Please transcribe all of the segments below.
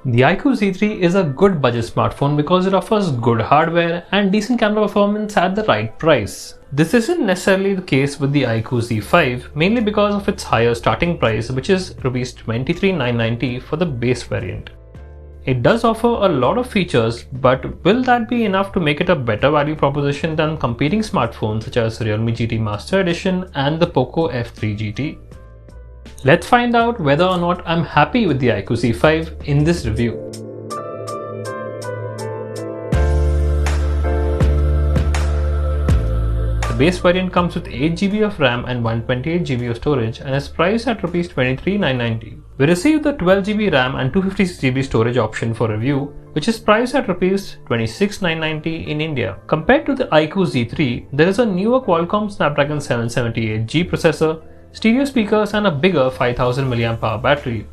The iQOO Z3 is a good budget smartphone because it offers good hardware and decent camera performance at the right price. This isn't necessarily the case with the iQOO Z5, mainly because of its higher starting price, which is Rs 23,990 for the base variant. It does offer a lot of features, but will that be enough to make it a better value proposition than competing smartphones such as Realme GT Master Edition and the Poco F3 GT? Let's find out whether or not I'm happy with the iQOO Z5 in this review. The base variant comes with 8GB of RAM and 128GB of storage and is priced at Rs 23,990. We received the 12GB RAM and 256GB storage option for review, which is priced at Rs 26,990 in India. Compared to the iQOO Z3, there is a newer Qualcomm Snapdragon 778G processor, stereo speakers and a bigger 5000 mAh battery.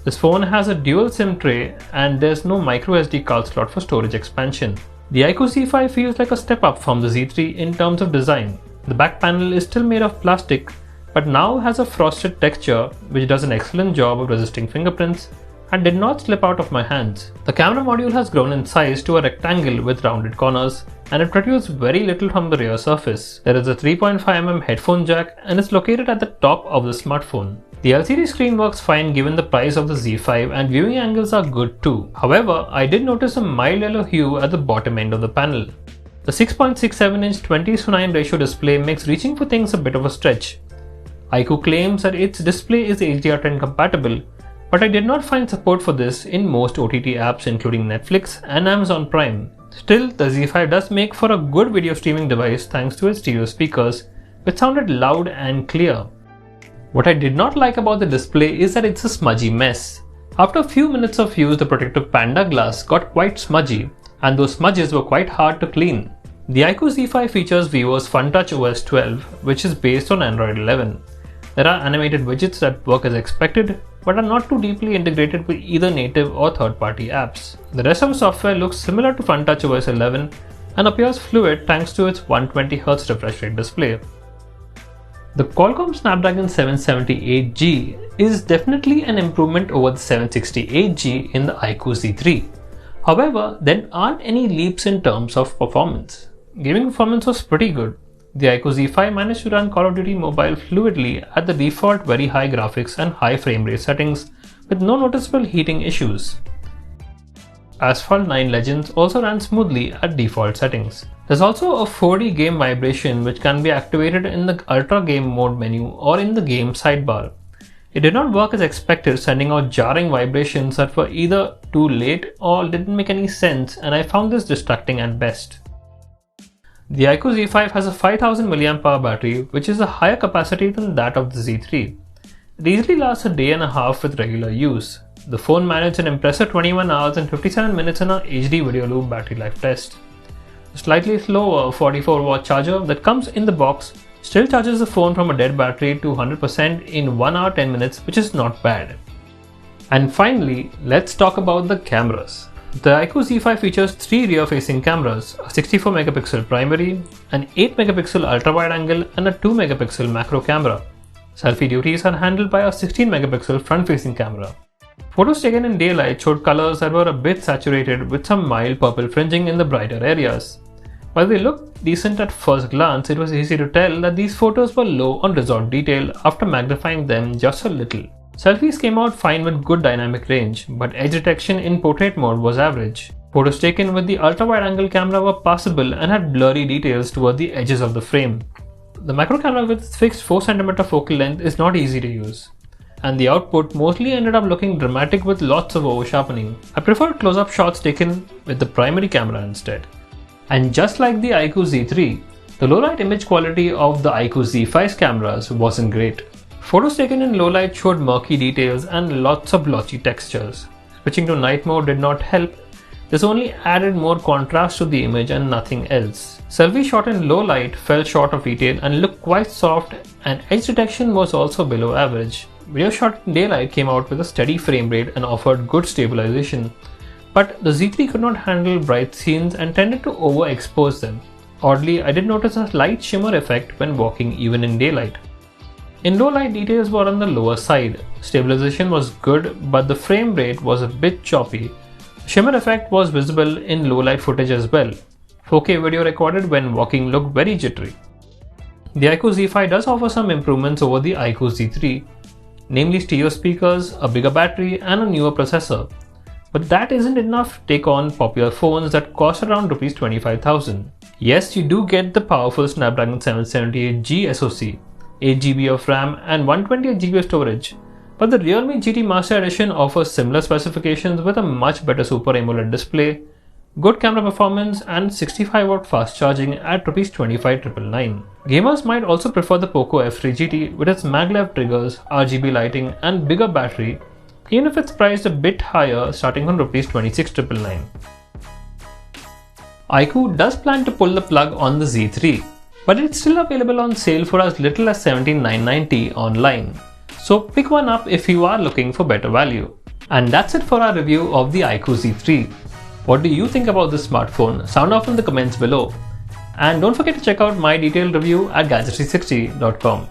This phone has a dual SIM tray and there's no microSD card slot for storage expansion. The iQOO Z5 feels like a step up from the Z3 in terms of design. The back panel is still made of plastic but now has a frosted texture which does an excellent job of resisting fingerprints and did not slip out of my hands. The camera module has grown in size to a rectangle with rounded corners and it protrudes very little from the rear surface. There is a 3.5mm headphone jack and is located at the top of the smartphone. The LCD screen works fine given the price of the Z5 and viewing angles are good too. However, I did notice a mild yellow hue at the bottom end of the panel. The 6.67-inch 20:9 ratio display makes reaching for things a bit of a stretch. iQOO claims that its display is HDR10 compatible, but I did not find support for this in most OTT apps including Netflix and Amazon Prime. Still, the Z5 does make for a good video streaming device thanks to its stereo speakers, which sounded loud and clear. What I did not like about the display is that it's a smudgy mess. After a few minutes of use, the protective Panda glass got quite smudgy, and those smudges were quite hard to clean. The iQOO Z5 features Vivo's FunTouch OS 12, which is based on Android 11. There are animated widgets that work as expected, but are not too deeply integrated with either native or third-party apps. The rest of the software looks similar to FunTouch OS 11 and appears fluid thanks to its 120Hz refresh rate display. The Qualcomm Snapdragon 778G is definitely an improvement over the 768G in the iQOO Z3. However, there aren't any leaps in terms of performance. Gaming performance was pretty good. The iQOO Z5 managed to run Call of Duty Mobile fluidly at the default very high graphics and high frame rate settings with no noticeable heating issues. Asphalt 9 Legends also ran smoothly at default settings. There's also a 4D game vibration which can be activated in the Ultra Game Mode menu or in the game sidebar. It did not work as expected, sending out jarring vibrations that were either too late or didn't make any sense, and I found this distracting at best. The iQOO Z5 has a 5000 mAh battery, which is a higher capacity than that of the Z3. It easily lasts a day and a half with regular use. The phone managed an impressive 21 hours and 57 minutes in our HD video loop battery life test. The slightly slower 44-watt charger that comes in the box still charges the phone from a dead battery to 100% in 1 hour 10 minutes, which is not bad. And finally, let's talk about the cameras. The iQOO Z5 features 3 rear-facing cameras, a 64MP primary, an 8MP ultra-wide angle and a 2MP macro camera. Selfie duties are handled by a 16MP front-facing camera. Photos taken in daylight showed colors that were a bit saturated with some mild purple fringing in the brighter areas. While they looked decent at first glance, it was easy to tell that these photos were low on resort detail after magnifying them just a little. Selfies came out fine with good dynamic range, but edge detection in portrait mode was average. Photos taken with the ultra-wide angle camera were passable and had blurry details toward the edges of the frame. The macro camera with its fixed 4cm focal length is not easy to use, and the output mostly ended up looking dramatic with lots of over-sharpening. I preferred close-up shots taken with the primary camera instead. And just like the iQOO Z3, the low-light image quality of the iQOO Z5's cameras wasn't great. Photos taken in low light showed murky details and lots of blotchy textures. Switching to night mode did not help. This only added more contrast to the image and nothing else. Selfie shot in low light fell short of detail and looked quite soft, and edge detection was also below average. Video shot in daylight came out with a steady frame rate and offered good stabilization, but the Z3 could not handle bright scenes and tended to overexpose them. Oddly, I did notice a slight shimmer effect when walking even in daylight. In low light, details were on the lower side. Stabilization was good, but the frame rate was a bit choppy. Shimmer effect was visible in low light footage as well. 4K video recorded when walking looked very jittery. The iQOO Z5 does offer some improvements over the iQOO Z3, namely stereo speakers, a bigger battery and a newer processor. But that isn't enough to take on popular phones that cost around Rs 25,000. Yes, you do get the powerful Snapdragon 778G SoC, 8GB of RAM and 128GB of storage, but the Realme GT Master Edition offers similar specifications with a much better Super AMOLED display, good camera performance and 65W fast charging at Rs 25,999. Gamers might also prefer the Poco F3 GT with its maglev triggers, RGB lighting and bigger battery, even if it's priced a bit higher starting on Rs 26,999. iQOO does plan to pull the plug on the Z3, but it's still available on sale for as little as 17,990 online. So pick one up if you are looking for better value. And that's it for our review of the iQOO Z3. What do you think about this smartphone? Sound off in the comments below. And don't forget to check out my detailed review at Gadgets360.com.